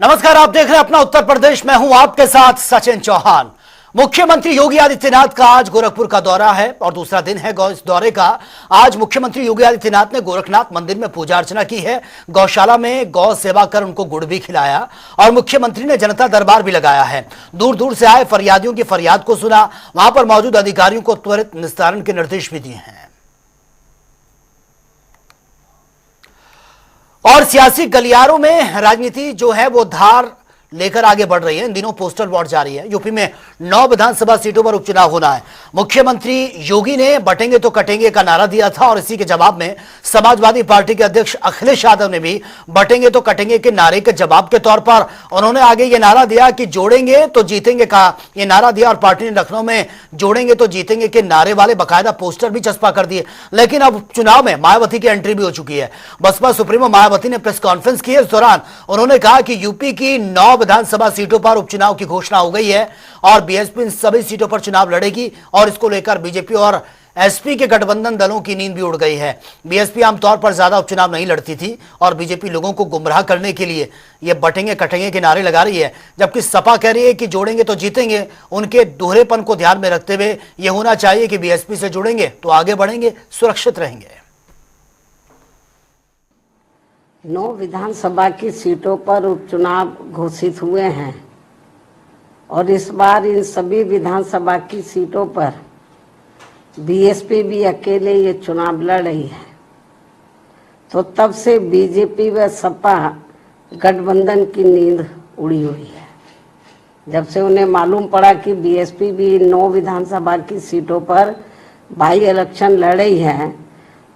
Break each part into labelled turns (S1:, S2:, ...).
S1: नमस्कार, आप देख रहे हैं अपना उत्तर प्रदेश। मैं हूं आपके साथ सचिन चौहान। मुख्यमंत्री योगी आदित्यनाथ का आज गोरखपुर का दौरा है और दूसरा दिन है इस दौरे का। आज मुख्यमंत्री योगी आदित्यनाथ ने गोरखनाथ मंदिर में पूजा अर्चना की है। गौशाला में गौ सेवा कर उनको गुड़ भी खिलाया और मुख्यमंत्री ने जनता दरबार भी लगाया है। दूर दूर से आए फरियादियों की फरियाद को सुना। वहां पर मौजूद अधिकारियों को त्वरित निस्तारण के निर्देश भी दिए हैं। और सियासी गलियारों में राजनीति जो है वो धार लेकर आगे बढ़ रही है। इन दिनों पोस्टल वोट जारी है। यूपी में 9 विधानसभा सीटों पर उपचुनाव होना है। मुख्यमंत्री योगी ने बटेंगे तो कटेंगे का नारा दिया था और इसी के जवाब में समाजवादी पार्टी के अध्यक्ष अखिलेश यादव ने भी बटेंगे तो कटेंगे के नारे के जवाब के तौर पर उन्होंने आगे ये नारा दिया कि जोड़ेंगे तो जीतेंगे का ये नारा दिया। और पार्टी ने लखनऊ में जोड़ेंगे तो जीतेंगे के नारे वाले बाकायदा पोस्टर भी चस्पा कर दिए। लेकिन अब चुनाव में मायावती की एंट्री भी हो चुकी है। बसपा सुप्रीमो मायावती ने प्रेस कॉन्फ्रेंस की। इस दौरान उन्होंने कहा कि यूपी की 9 विधानसभा सीटों पर उपचुनाव की घोषणा हो गई है और बीएसपी इन सभी सीटों पर चुनाव लड़ेगी और इसको लेकर बीजेपी और एसपी के गठबंधन दलों की नींद भी उड़ गई है। बीएसपी आमतौर पर ज्यादा उपचुनाव नहीं लड़ती थी और बीजेपी लोगों को गुमराह करने के लिए ये बटेंगे कटेंगे के नारे लगा रही है, जबकि सपा कह रही है कि जोड़ेंगे तो जीतेंगे। उनके दोहरेपन को ध्यान में रखते हुए यह होना चाहिए कि बीएसपी से जुड़ेंगे तो आगे बढ़ेंगे, सुरक्षित रहेंगे।
S2: 9 विधानसभा की सीटों पर उपचुनाव घोषित हुए हैं और इस बार इन सभी विधानसभा की सीटों पर बीएसपी भी अकेले ये चुनाव लड़ रही है। तो तब से बीजेपी व सपा गठबंधन की नींद उड़ी हुई है। जब से उन्हें मालूम पड़ा कि बीएसपी भी 9 विधानसभा की सीटों पर बाई इलेक्शन लड़ रही है,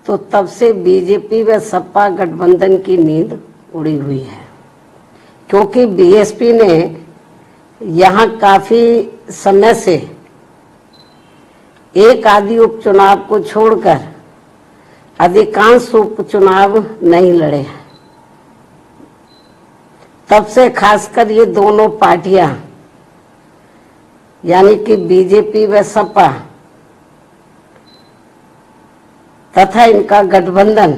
S2: तो तब से बीजेपी व सपा गठबंधन की नींद उड़ी हुई है। क्योंकि बीएसपी ने यहाँ काफी समय से एक आदि उपचुनाव को छोड़कर अधिकांश उपचुनाव नहीं लड़े हैं। तब से खासकर ये दोनों पार्टियां यानी कि बीजेपी व सपा तथा इनका गठबंधन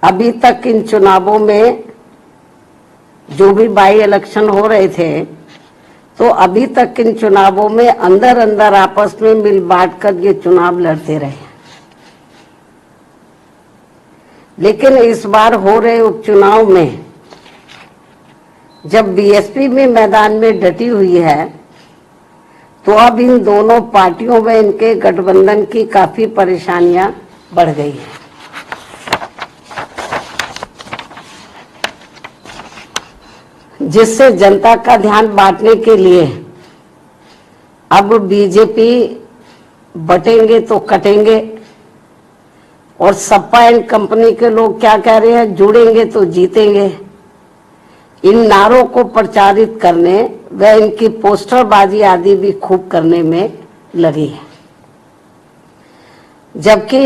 S2: अभी तक इन चुनावों में जो भी बाई इलेक्शन हो रहे थे, तो अभी तक इन चुनावों में अंदर अंदर आपस में मिल बांट कर ये चुनाव लड़ते रहे। लेकिन इस बार हो रहे उपचुनाव में जब बीएसपी भी मैदान में डटी हुई है, तो अब इन दोनों पार्टियों में इनके गठबंधन की काफी परेशानियां बढ़ गई हैं। जिससे जनता का ध्यान बांटने के लिए अब बीजेपी बटेंगे तो कटेंगे और सपा एंड कंपनी के लोग क्या कह रहे हैं, जुड़ेंगे तो जीतेंगे, इन नारों को प्रचारित करने व इनकी पोस्टरबाजी आदि भी खूब करने में लगी है। जबकि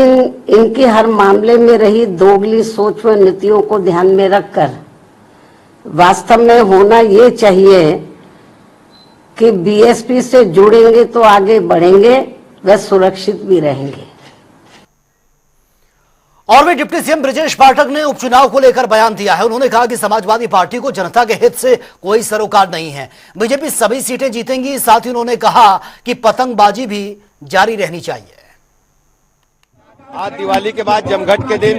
S2: इनकी हर मामले में रही दोगली सोच व नीतियों को ध्यान में रखकर वास्तव में होना ये चाहिए कि बीएसपी से जुड़ेंगे तो आगे बढ़ेंगे व सुरक्षित भी रहेंगे।
S1: और वे डिप्टी सीएम ब्रजेश पाठक ने उपचुनाव को लेकर बयान दिया है। उन्होंने कहा कि समाजवादी पार्टी को जनता के हित से कोई सरोकार नहीं है, बीजेपी सभी सीटें जीतेंगी। साथ ही उन्होंने कहा कि पतंगबाजी भी जारी रहनी चाहिए।
S3: आज दिवाली के बाद जमघट के दिन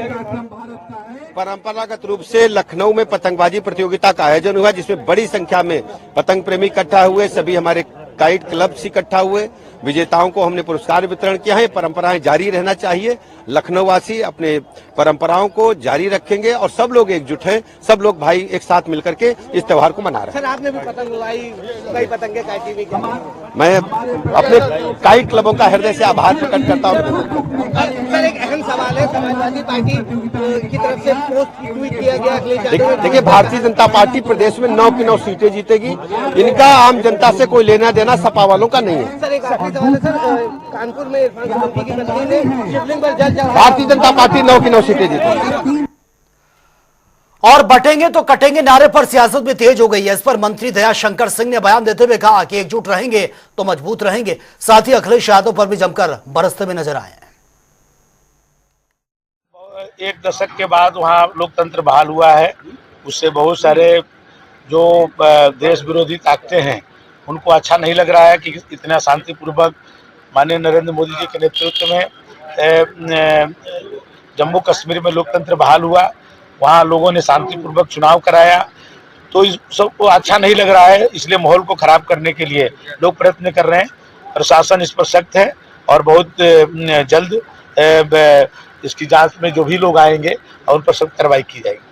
S3: परंपरागत रूप से लखनऊ में पतंगबाजी प्रतियोगिता का आयोजन हुआ, जिसमें बड़ी संख्या में पतंग प्रेमी इकट्ठा हुए। सभी हमारे काइट क्लब से इकट्ठा हुए। विजेताओं को हमने पुरस्कार वितरण किया है। परंपराएं जारी रहना चाहिए। लखनऊ वासी अपने परंपराओं को जारी रखेंगे और सब लोग एकजुट हैं। सब लोग भाई एक साथ मिलकर के इस त्योहार को मना रहे हैं।
S4: सर, आपने भी पतंग उड़ाई, कई पतंगे काटी भी।
S3: मैं अपने काइट क्लबों का हृदय से आभार प्रकट करता हूँ।
S4: सर, एक अहम सवाल है, समाजवादी पार्टी की तरफ से पोस्ट ट्वीट किया गया।
S3: देखिए, भारतीय जनता पार्टी प्रदेश में 9 की 9 सीटें जीतेगी। इनका आम जनता से कोई लेना देना सपा वालों का नहीं है।
S4: सर, एक आखिरी सवाल है। सर, कानपुर में इरफान सोलंकी की पत्नी ने शिवलिंग पर जल चढ़ाया।
S3: भारतीय जनता पार्टी 9 की 9 सीटें जीतेगी।
S1: और बटेंगे तो कटेंगे नारे पर सियासत में तेज हो गई है। इस पर मंत्री दया शंकर सिंह ने बयान देते हुए कहा कि एकजुट रहेंगे तो मजबूत रहेंगे। साथ ही अखिलेश यादव पर भी जमकर बरसते हुए नजर आए हैं।
S5: एक दशक के बाद वहाँ लोकतंत्र बहाल हुआ है। उससे बहुत सारे जो देश विरोधी ताकतें हैं उनको अच्छा नहीं लग रहा है कि इतना शांतिपूर्वक माननीय नरेंद्र मोदी जी के नेतृत्व में जम्मू कश्मीर में लोकतंत्र बहाल हुआ, वहाँ लोगों ने शांतिपूर्वक चुनाव कराया। तो इस सबको अच्छा नहीं लग रहा है, इसलिए माहौल को खराब करने के लिए लोग प्रयत्न कर रहे हैं। प्रशासन इस पर सख्त है और बहुत जल्द इसकी जांच में जो भी लोग आएंगे और उन पर सख्त कार्रवाई की जाएगी।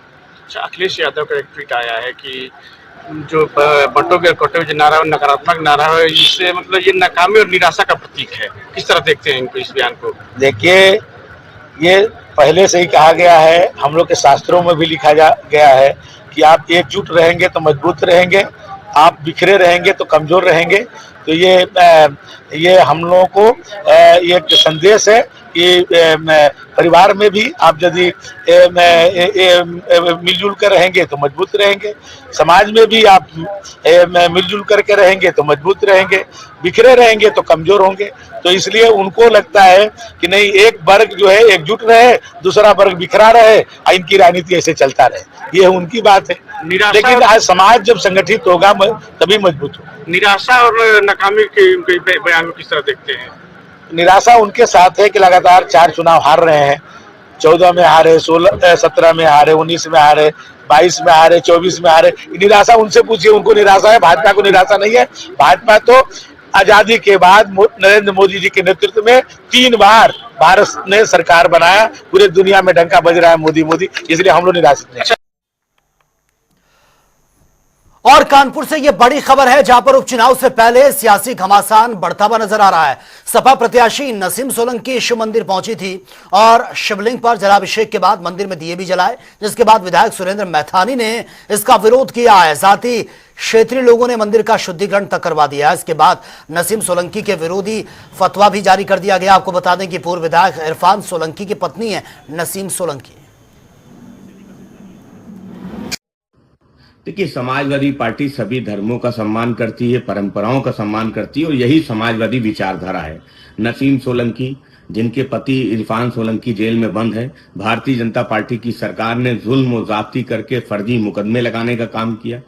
S6: अच्छा, अखिलेश यादव का एक ट्वीट आया है कि जो बटोगे कटोगे नारा नकारात्मक नारा है, इससे मतलब ये नाकामी और निराशा का प्रतीक है। किस तरह देखते हैं इनको, इस बयान को?
S5: देखिए, ये पहले से ही कहा गया है, हम लोग के शास्त्रों में भी लिखा गया है कि आप एकजुट रहेंगे तो मजबूत रहेंगे, आप बिखरे रहेंगे तो कमजोर रहेंगे। तो ये हम लोगों को एक संदेश है कि परिवार में भी आप यदि मिलजुल कर रहेंगे तो मजबूत रहेंगे, समाज में भी आप मिलजुल करके रहेंगे तो मजबूत रहेंगे, बिखरे रहेंगे तो कमजोर होंगे। तो इसलिए उनको लगता है कि नहीं, एक वर्ग जो है एकजुट रहे, दूसरा वर्ग बिखरा रहे, इनकी राजनीति ऐसे चलता रहे, ये उनकी बात है। लेकिन आज समाज जब संगठित होगा तभी मजबूत होगा।
S6: निराशा और नाकामी के बयान को किस तरह देखते हैं?
S5: निराशा उनके साथ है कि लगातार 4 चुनाव हार रहे हैं। 14 में हारे, 17 में हारे, 19 में हारे, 22 में हारे, 24 में हारे। निराशा उनसे पूछिए, उनको निराशा है। भाजपा को निराशा नहीं है। भाजपा तो आजादी के बाद नरेंद्र मोदी जी के नेतृत्व में 3 बार भारत ने सरकार बनाया, पूरे दुनिया में डंका बज रहा है मोदी मोदी, इसलिए हम लोग निराशित नहीं।
S1: और कानपुर से यह बड़ी खबर है, जहां पर उपचुनाव से पहले सियासी घमासान बढ़ता हुआ नजर आ रहा है। सपा प्रत्याशी नसीम सोलंकी शिव मंदिर पहुंची थी और शिवलिंग पर जलाभिषेक के बाद मंदिर में दिए भी जलाए, जिसके बाद विधायक सुरेंद्र मैथानी ने इसका विरोध किया है। साथ ही क्षेत्रीय लोगों ने मंदिर का शुद्धिकरण तक करवा दिया है। इसके बाद नसीम सोलंकी के विरोधी फतवा भी जारी कर दिया गया। आपको बता दें कि पूर्व विधायक इरफान सोलंकी की पत्नी है नसीम सोलंकी।
S7: देखिए, समाजवादी पार्टी सभी धर्मों का सम्मान करती है, परंपराओं का सम्मान करती है और यही समाजवादी विचारधारा है। नसीम सोलंकी, जिनके पति इरफान सोलंकी जेल में बंद है, भारतीय जनता पार्टी की सरकार ने जुल्म और जाब्ती करके फर्जी मुकदमे लगाने का काम किया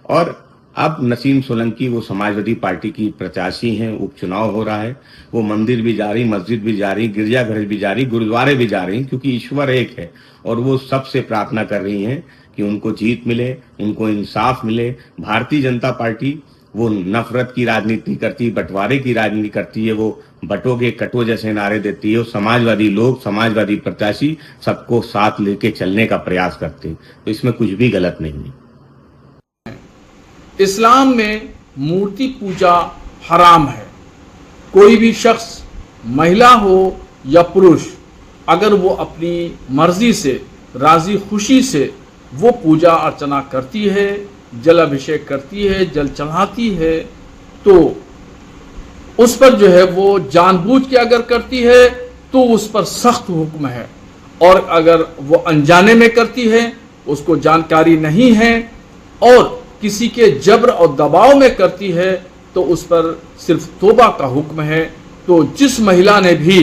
S7: और अब नसीम सोलंकी वो समाजवादी पार्टी की प्रत्याशी हैं। उपचुनाव हो रहा है, वो मंदिर भी जा रही, मस्जिद भी जा रही, गिरजाघर भी जा रही, गुरुद्वारे भी जा रही, क्योंकि ईश्वर एक है और वो सबसे प्रार्थना कर रही हैं कि उनको जीत मिले, उनको इंसाफ मिले। भारतीय जनता पार्टी वो नफरत की राजनीति करती, बंटवारे की राजनीति करती है, वो बटोगे कटो जैसे नारे देती है। और समाजवादी लोग, समाजवादी प्रत्याशी सबको साथ लेके चलने का प्रयास करते हैं, तो इसमें कुछ भी गलत नहीं है।
S8: इस्लाम में मूर्ति पूजा हराम है। कोई भी शख्स, महिला हो या पुरुष, अगर वो अपनी मर्जी से, राजी खुशी से वो पूजा अर्चना करती है, जल अभिषेक करती है, जल चढ़ाती है, तो उस पर जो है वो जानबूझ के अगर करती है तो उस पर सख्त हुक्म है। और अगर वो अनजाने में करती है, उसको जानकारी नहीं है और किसी के जबर और दबाव में करती है, तो उस पर सिर्फ तौबा का हुक्म है। तो जिस महिला ने भी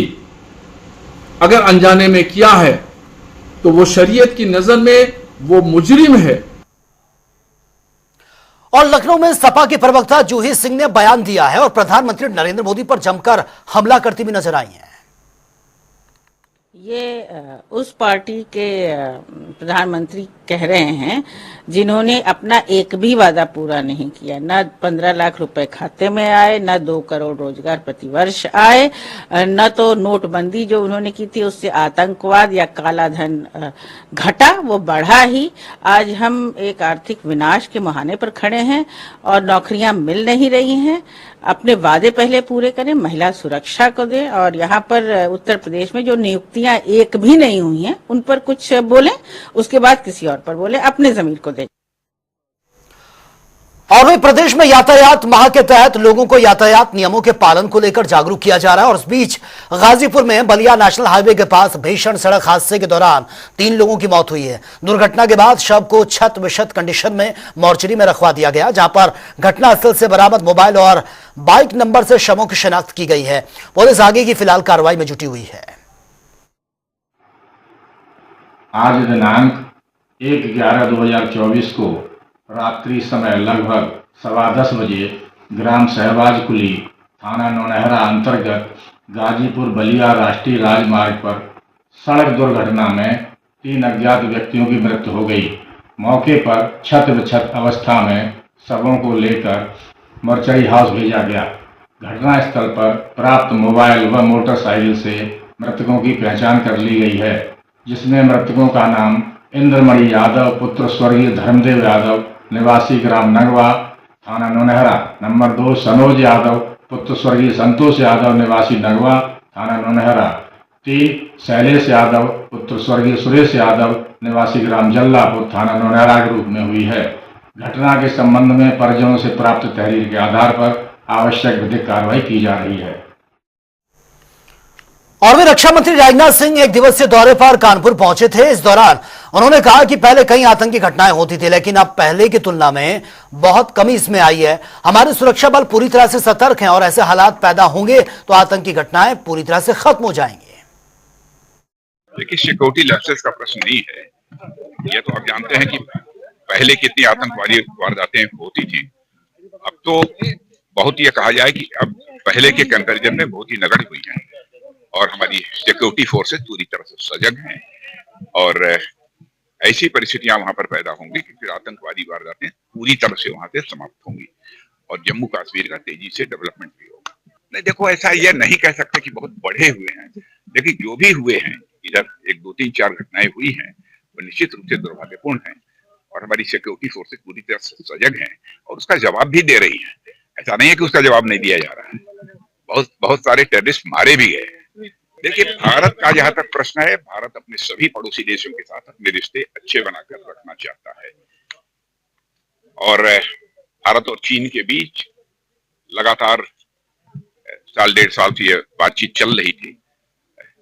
S8: अगर अनजाने में किया है तो वो शरीयत की नजर में वो मुजरिम है।
S1: और लखनऊ में सपा के प्रवक्ता जूही सिंह ने बयान दिया है और प्रधानमंत्री नरेंद्र मोदी पर जमकर हमला करती भी नजर आई हैं।
S9: ये उस पार्टी के प्रधानमंत्री कह रहे हैं जिन्होंने अपना एक भी वादा पूरा नहीं किया। न 15 लाख रुपए खाते में आए, न 2 करोड़ रोजगार प्रतिवर्ष आए, न तो नोटबंदी जो उन्होंने की थी उससे आतंकवाद या काला धन घटा, वो बढ़ा ही। आज हम एक आर्थिक विनाश के मुहाने पर खड़े हैं और नौकरियां मिल नहीं रही हैं। अपने वादे पहले पूरे करें, महिला सुरक्षा को दें और यहाँ पर उत्तर प्रदेश में जो नियुक्तियां एक भी नहीं हुई हैं उन पर कुछ बोलें, उसके बाद किसी और पर बोलें, अपने जमीर को दें।
S1: और वही प्रदेश में यातायात माह के तहत लोगों को यातायात नियमों के पालन को लेकर जागरूक किया जा रहा है। और इस बीच गाजीपुर में बलिया नेशनल हाईवे के पास भीषण सड़क हादसे के दौरान 3 लोगों की मौत हुई है। दुर्घटना के बाद शव को क्षत विक्षत कंडीशन में मोर्चरी में रखवा दिया गया, जहां पर घटनास्थल से बरामद मोबाइल और बाइक नंबर से शवों की शिनाख्त की गई है। पुलिस आगे की फिलहाल कार्रवाई में जुटी हुई है।
S10: आज दिनांक
S5: 1/11/2024 को रात्रि समय लगभग 10:15 बजे ग्राम शहबाज कुली, थाना नौनहरा अंतर्गत गाजीपुर बलिया राष्ट्रीय राजमार्ग पर सड़क दुर्घटना में 3 अज्ञात व्यक्तियों की मृत्यु हो गई। मौके पर क्षत विक्षत अवस्था में शवों को लेकर मोर्चरी हाउस भेजा गया। घटनास्थल पर प्राप्त मोबाइल व मोटरसाइकिल से मृतकों की पहचान कर ली गई है, जिसमें मृतकों का नाम इंद्रमणि यादव पुत्र स्वर्गीय धर्मदेव यादव निवासी ग्राम नगवा थाना नौनहरा, नंबर 2 सनोज यादव पुत्र स्वर्गीय संतोष यादव निवासी नगवा थाना नौनहरा, 3 शैलेश यादव पुत्र स्वर्गीय सुरेश यादव निवासी ग्राम जल्लापुर थाना नौनहरा के रूप में हुई है। घटना के संबंध में परिजनों से प्राप्त तहरीर के आधार पर आवश्यक विधिक कार्रवाई की जा रही है।
S1: और वे रक्षा मंत्री राजनाथ सिंह एक दिवसीय दौरे पर कानपुर पहुंचे थे। इस दौरान उन्होंने कहा कि पहले कई आतंकी घटनाएं होती थी, लेकिन अब पहले की तुलना में बहुत कमी इसमें आई है। हमारे सुरक्षा बल पूरी तरह से सतर्क हैं और ऐसे हालात पैदा होंगे तो आतंकी घटनाएं पूरी तरह से खत्म हो जाएंगी।
S10: देखिए, सिक्योरिटी लैप्सेस का प्रश्न नहीं है। यह तो आप जानते हैं कि पहले कितनी आतंकवादी वारदातें होती थी। अब तो बहुत ये कहा जाए कि अब पहले के कंपैरिजन में बहुत ही नगण्य हुई है और हमारी सिक्योरिटी फोर्सेस पूरी तरह से सजग हैं और ऐसी परिस्थितियां वहां पर पैदा होंगी कि फिर आतंकवादी वारदातें पूरी तरह से वहां से समाप्त होंगी और जम्मू कश्मीर का तेजी से डेवलपमेंट भी होगा। नहीं, देखो, ऐसा यह नहीं कह सकते कि बहुत बढ़े हुए हैं। देखिए, जो भी हुए हैं, इधर 1, 2, 3, 4 घटनाएं हुई हैं, वो निश्चित रूप से दुर्भाग्यपूर्ण हैं और हमारी सिक्योरिटी फोर्सेस पूरी तरह से सजग हैं और उसका जवाब भी दे रही है। ऐसा नहीं है कि उसका जवाब नहीं दिया जा रहा है। बहुत सारे टेररिस्ट मारे भी गए। देखिए, भारत का जहां तक प्रश्न है, भारत अपने सभी पड़ोसी देशों के साथ अपने रिश्ते अच्छे बनाकर रखना चाहता है और भारत और चीन के बीच लगातार साल 1.5 साल से यह बातचीत चल रही थी।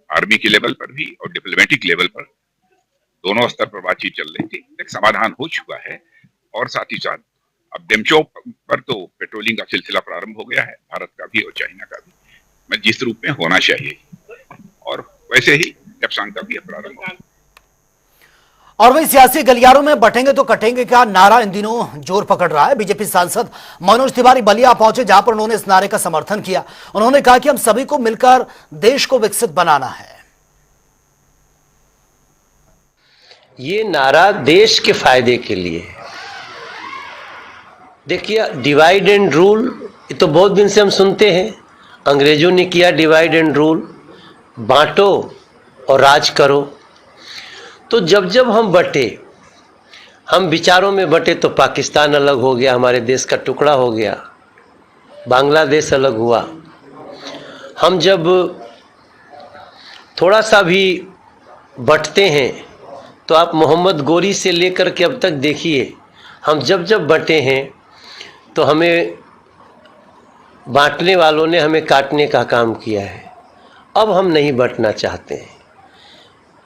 S10: आर्मी के लेवल पर भी और डिप्लोमेटिक लेवल पर दोनों स्तर पर बातचीत चल रही थी। एक समाधान हो चुका है और साथ ही साथ अब डेमचौक पर तो पेट्रोलिंग का सिलसिला प्रारंभ हो गया है, भारत का भी और चाइना का भी, मैं जिस रूप में होना चाहिए और वैसे ही डेप्सांग का भी प्रारंभ होगा।
S1: और वही सियासी गलियारों में बटेंगे तो कटेंगे का नारा इन दिनों जोर पकड़ रहा है। बीजेपी सांसद मनोज तिवारी बलिया पहुंचे, जहां पर उन्होंने इस नारे का समर्थन किया। उन्होंने कहा कि हम सभी को मिलकर देश को विकसित बनाना है।
S11: ये नारा देश के फायदे के लिए है। देखिए, डिवाइड एंड रूल, ये तो बहुत दिन से हम सुनते हैं। अंग्रेजों ने किया डिवाइड एंड रूल, बांटो और राज करो। तो जब जब हम बटे, हम विचारों में बटे, तो पाकिस्तान अलग हो गया, हमारे देश का टुकड़ा हो गया, बांग्लादेश अलग हुआ। हम जब थोड़ा सा भी बटते हैं तो आप मोहम्मद गोरी से लेकर के अब तक देखिए, हम जब जब बटे हैं तो हमें बांटने वालों ने हमें काटने का काम किया है। अब हम नहीं बंटना चाहते हैं।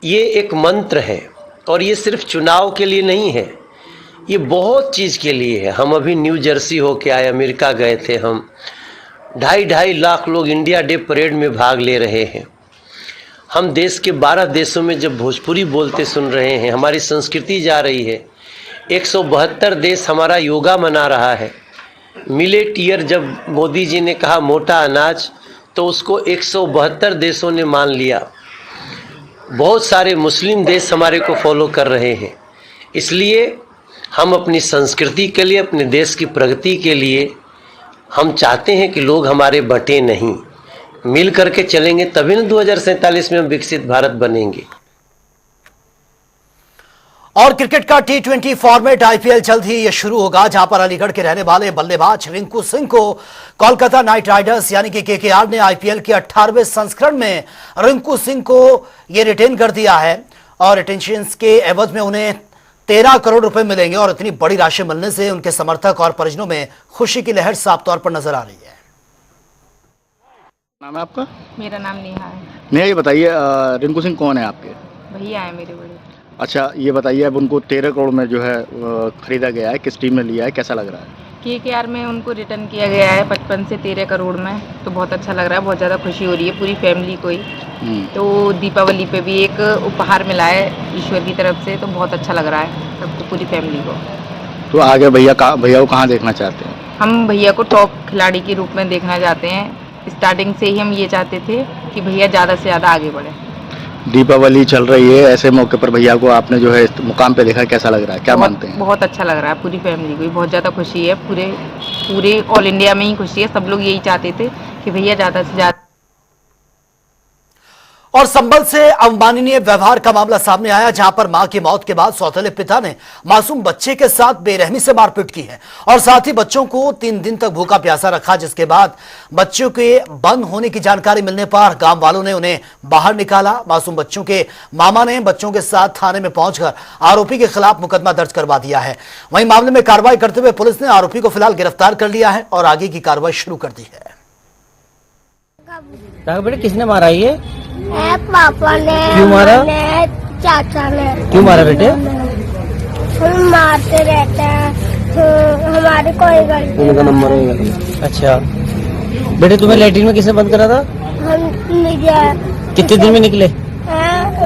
S11: ये एक मंत्र है और ये सिर्फ चुनाव के लिए नहीं है, ये बहुत चीज़ के लिए है। हम अभी न्यू जर्सी होके आए, अमेरिका गए थे। हम 2.5 लाख लोग इंडिया डे परेड में भाग ले रहे हैं। हम देश के 12 देशों में जब भोजपुरी बोलते सुन रहे हैं, हमारी संस्कृति जा रही है। 172 देश हमारा योगा मना रहा है। मिलेट ईयर जब मोदी जी ने कहा मोटा अनाज, तो उसको 172 देशों ने मान लिया। बहुत सारे मुस्लिम देश हमारे को फॉलो कर रहे हैं। इसलिए हम अपनी संस्कृति के लिए, अपने देश की प्रगति के लिए हम चाहते हैं कि लोग हमारे बटे नहीं, मिल करके चलेंगे, तभी न 2047 में हम विकसित भारत बनेंगे।
S1: और क्रिकेट का T20 फॉर्मेट IPL जल्द ही ये शुरू होगा, जहां पर अलीगढ़ के रहने वाले बल्लेबाज रिंकू सिंह को कोलकाता नाइट राइडर्स यानी कि KKR ने IPL के 18वें संस्करण में रिंकू सिंह को ये रिटेन कर दिया है और रिटेंशन के एवज में उन्हें 13 करोड़ रुपए मिलेंगे। और इतनी बड़ी राशि मिलने से उनके समर्थक और परिजनों में खुशी की लहर साफ तौर पर नजर आ रही है।
S12: नाम है आपका?
S13: मेरा नाम नेहा है।
S12: नेहा, ये बताइए रिंकू सिंह कौन है आपके?
S13: भैया है मेरे बड़े।
S12: अच्छा, ये बताइए अब उनको 13 करोड़ में जो है खरीदा गया है, किस टीम ने लिया है, कैसा लग रहा है?
S13: KKR में उनको रिटर्न किया गया है 55 से 13 करोड़ में, तो बहुत अच्छा लग रहा है, बहुत ज़्यादा खुशी हो रही है पूरी फैमिली को ही। तो दीपावली पे भी एक उपहार मिला है ईश्वर की तरफ से, तो बहुत अच्छा लग रहा है सबको, पूरी फैमिली को।
S12: तो आगे भैया को कहाँ देखना चाहते हैं?
S13: हम भैया को टॉप खिलाड़ी के रूप में देखना चाहते हैं। स्टार्टिंग से ही हम ये चाहते थे कि भैया ज़्यादा से ज़्यादा आगे बढ़े।
S12: दीपावली चल रही है, ऐसे मौके पर भैया को आपने जो है इस मुकाम पे देखा, कैसा लग रहा है, क्या मानते हैं?
S13: बहुत अच्छा लग रहा है, पूरी फैमिली को ही बहुत ज़्यादा खुशी है, पूरे ऑल इंडिया में ही खुशी है। सब लोग यही चाहते थे कि भैया ज़्यादा से ज़्यादा।
S1: और संभल से अवमाननीय व्यवहार का मामला सामने आया, जहां पर मां की मौत के बाद सौतेले पिता ने मासूम बच्चे के साथ बेरहमी से मारपीट की है और साथ ही बच्चों को 3 दिन तक भूखा प्यासा रखा, जिसके बाद बच्चों के बंद होने की जानकारी मिलने पर गांव वालों ने उन्हें बाहर निकाला। मासूम बच्चों के मामा ने बच्चों के साथ थाने में पहुंचकर आरोपी के खिलाफ मुकदमा दर्ज करवा दिया है। वहीं मामले में कार्रवाई करते हुए पुलिस ने आरोपी को फिलहाल गिरफ्तार कर लिया है और आगे की कार्रवाई शुरू कर दी है।
S14: बेटे किसने मारा ये?
S15: पापा ने।
S14: क्यों मारा?
S15: चाचा ने।
S14: क्यों मारा बेटे?
S15: हम मारते रहते हैं, हमारी कोई गलती
S14: उनका नंबर होगा। अच्छा बेटे, तुम्हें लैट्रिन में किसने बंद करा था?
S15: हम निकले।
S14: कितने दिन में निकले?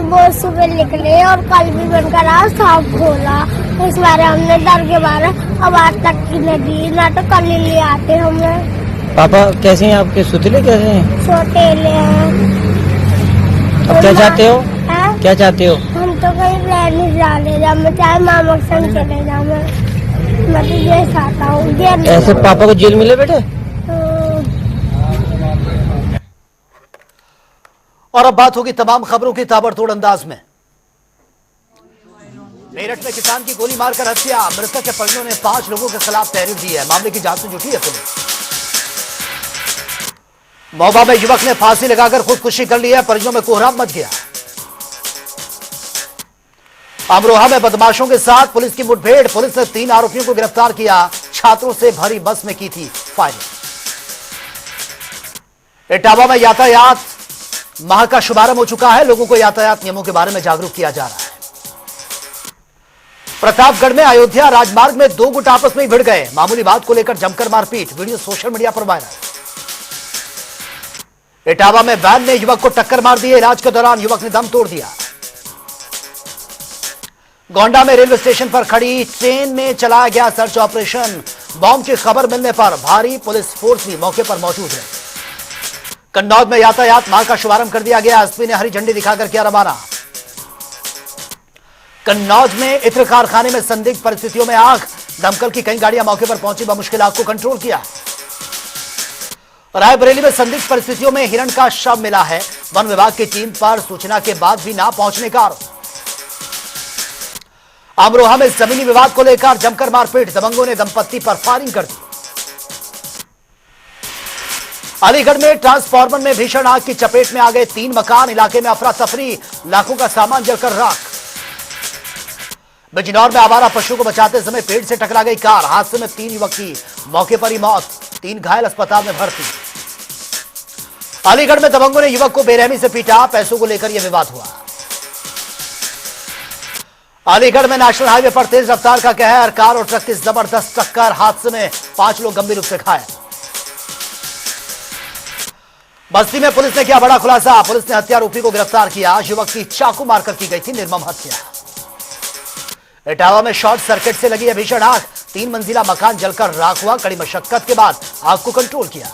S15: वो सुबह निकले और कल भी बंद करा, सब खोला। इस बार हमने डर के बारे अब आज तक की नदी ना तो कल ले आते हमें।
S14: पापा कैसे हैं आपके? सुतीले कैसे हैं?
S15: सोतेले हैं।
S14: अब क्या चाहते हो? क्या चाहते हो?
S15: हम तो कहीं रहने जाने जा, चाहे मामा के संग चले जाओ, मैं तो ये चाहता हूँ।
S14: ऐसे पापा को जेल मिले बेटे?
S1: और अब बात होगी तमाम खबरों की ताबड़तोड़ अंदाज में। मेरठ में किसान की गोली मारकर हत्या, मृतक के परिजनों ने 5 लोगों के खिलाफ तहरीर दी है। मामले की जांच में जुटी है पुलिस। महोबा में युवक ने फांसी लगाकर खुदकुशी कर ली है, परिजनों में कोहराम मच गया। अमरोहा में बदमाशों के साथ पुलिस की मुठभेड़, पुलिस ने 3 आरोपियों को गिरफ्तार किया। छात्रों से भरी बस में की थी फायरिंग। इटावा में यातायात माह का शुभारंभ हो चुका है, लोगों को यातायात नियमों के बारे में जागरूक किया जा रहा है। प्रतापगढ़ में अयोध्या राजमार्ग में 2 गुट आपस में ही भिड़ गए, मामूली बात को लेकर जमकर मारपीट, वीडियो सोशल मीडिया पर वायरल। इटावा में वैन ने युवक को टक्कर मार दी, इलाज के दौरान युवक ने दम तोड़ दिया। गोंडा में रेलवे स्टेशन पर खड़ी ट्रेन में चलाया गया सर्च ऑपरेशन, बॉम्ब की खबर मिलने पर भारी पुलिस फोर्स भी मौके पर मौजूद है। कन्नौज में यातायात माह का शुभारंभ कर दिया गया, एसपी ने हरी झंडी दिखाकर किया रवाना। कन्नौज में इत्र कारखाने में संदिग्ध परिस्थितियों में आग, दमकल की कई गाड़ियां मौके पर पहुंची, बमुश्किल आग को कंट्रोल किया। रायबरेली में संदिग्ध परिस्थितियों में हिरण का शव मिला है, वन विभाग की टीम पर सूचना के बाद भी ना पहुंचने का आरोप। अमरोहा में जमीनी विवाद को लेकर जमकर मारपीट, दबंगों ने दंपत्ति पर फायरिंग कर दी। अलीगढ़ में ट्रांसफार्मर में भीषण आग की चपेट में आ गए 3 मकान, इलाके में अफरा तफरी, लाखों का सामान जलकर राख। बिजनौर में आवारा पशु को बचाते समय पेड़ से टकरा गई कार, हादसे में 3 युवक की मौके पर ही मौत, 3 घायल अस्पताल में भर्ती। अलीगढ़ में दबंगों ने युवक को बेरहमी से पीटा, पैसों को लेकर यह विवाद हुआ। अलीगढ़ में नेशनल हाईवे पर तेज रफ्तार का कहर, कार और ट्रक की जबरदस्त टक्कर, हादसे में 5 लोग गंभीर रूप से घायल। बस्ती में पुलिस ने किया बड़ा खुलासा, पुलिस ने हत्यारोपी को गिरफ्तार किया, युवक की चाकू मारकर की गई थी निर्मम हत्या। इटावा में शॉर्ट सर्किट से लगी है भीषण आग, 3 मंजिला मकान जलकर राख हुआ, कड़ी मशक्कत के बाद आग को कंट्रोल किया।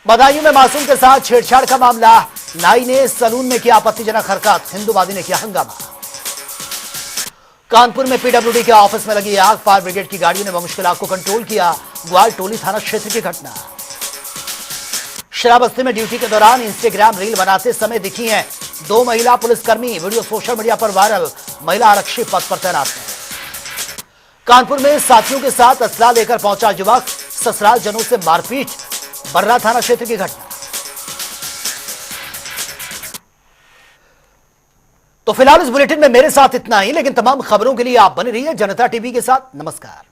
S1: बदायूं में मासूम के साथ छेड़छाड़ का मामला, नाई ने सलून में किया आपत्तिजनक हरकत, हिंदूवादी ने किया हंगामा। कानपुर में पीडब्ल्यूडी के ऑफिस में लगी आग, फायर ब्रिगेड की गाड़ियों ने बमुश्किल आग को कंट्रोल किया, ग्वाल टोली थाना क्षेत्र की घटना। श्रावस्ती में ड्यूटी के दौरान इंस्टाग्राम रील बनाते समय दिखी हैं 2 महिला पुलिसकर्मी, वीडियो सोशल मीडिया पर वायरल, महिला आरक्षी पद पर तैनात है। कानपुर में साथियों के साथ असला लेकर पहुंचा युवक, ससुराल जनों से मारपीट, बर्रा थाना क्षेत्र की घटना। तो फिलहाल इस बुलेटिन में मेरे साथ इतना ही, लेकिन तमाम खबरों के लिए आप बने रहिए जनता टीवी के साथ। नमस्कार।